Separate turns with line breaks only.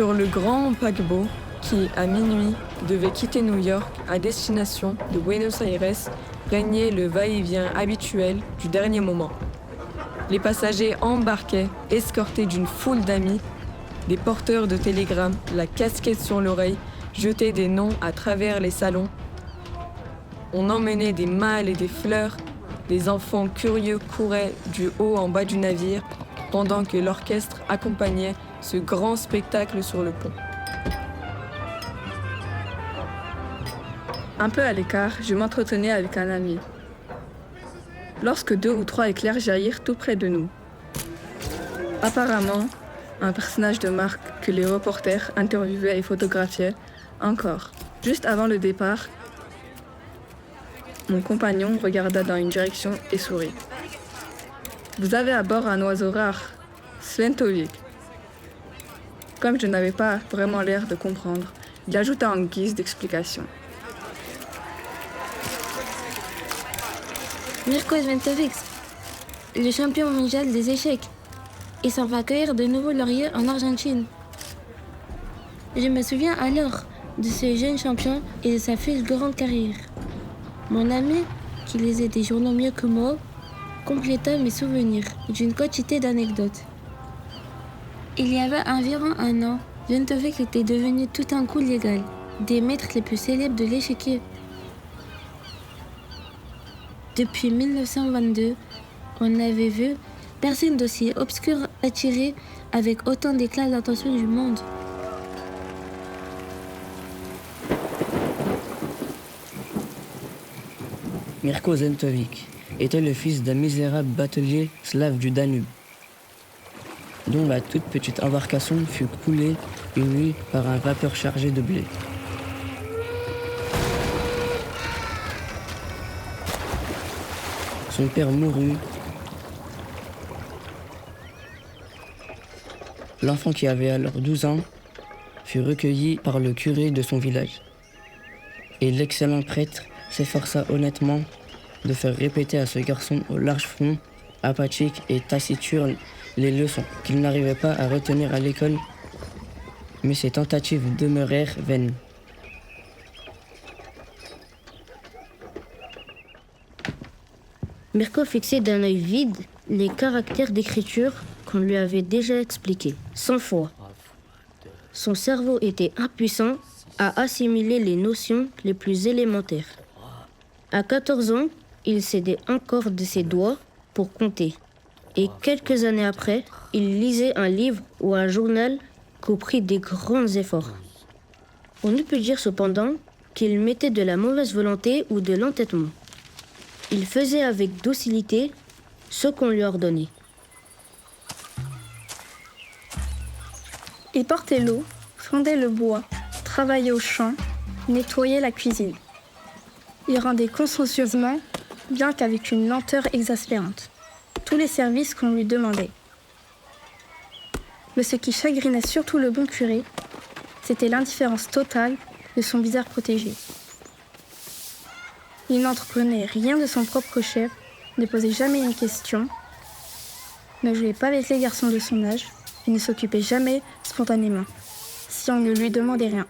sur le grand paquebot qui, à minuit, devait quitter New York à destination de Buenos Aires, régnait le va-et-vient habituel du dernier moment. Les passagers embarquaient, escortés d'une foule d'amis, des porteurs de télégrammes, la casquette sur l'oreille, jetaient des noms à travers les salons. On emmenait des malles et des fleurs. Les enfants curieux couraient du haut en bas du navire, pendant que l'orchestre accompagnait ce grand spectacle sur le pont.
Un peu à l'écart, je m'entretenais avec un ami. Lorsque 2 ou 3 éclairs jaillirent tout près de nous. Apparemment, un personnage de marque que les reporters interviewaient et photographiaient encore. Juste avant le départ, mon compagnon regarda dans une direction et sourit. « Vous avez à bord un oiseau rare, Sventovik. » Comme je n'avais pas vraiment l'air de comprendre, il ajouta en guise d'explication.
Mirko Sventovic, le champion mondial des échecs. Il s'en va cueillir de nouveaux lauriers en Argentine. Je me souviens alors de ce jeune champion et de sa fulgurante carrière. Mon ami, qui lisait des journaux mieux que moi, compléta mes souvenirs d'une quantité d'anecdotes. Il y avait environ 1 an, Sventovic était devenu tout un coup légal, des maîtres les plus célèbres de l'échiquier. Depuis 1922, on n'avait vu personne d'aussi obscur attiré avec autant d'éclat l'attention du monde.
Mirko Sventovic était le fils d'un misérable batelier slave du Danube, dont la toute petite embarcation fut coulée une nuit par un vapeur chargé de blé. Son père mourut. L'enfant, qui avait alors 12 ans, fut recueilli par le curé de son village. Et l'excellent prêtre s'efforça honnêtement de faire répéter à ce garçon au large front, apathique et taciturne, les leçons qu'il n'arrivait pas à retenir à l'école, mais ses tentatives demeurèrent vaines.
Mirko fixait d'un œil vide les caractères d'écriture qu'on lui avait déjà expliqués, 100 fois. Son cerveau était impuissant à assimiler les notions les plus élémentaires. À 14 ans, il s'aidait encore de ses doigts pour compter. Et quelques années après, il lisait un livre ou un journal qu'au prix des grands efforts. On ne peut dire cependant qu'il mettait de la mauvaise volonté ou de l'entêtement. Il faisait avec docilité ce qu'on lui ordonnait.
Il portait l'eau, fondait le bois, travaillait au champ, nettoyait la cuisine. Il rendait consciencieusement, bien qu'avec une lenteur exaspérante, tous les services qu'on lui demandait. Mais ce qui chagrinait surtout le bon curé, c'était l'indifférence totale de son visage protégé. Il n'entreprenait rien de son propre chef, ne posait jamais une question, ne jouait pas avec les garçons de son âge et ne s'occupait jamais spontanément, si on ne lui demandait rien.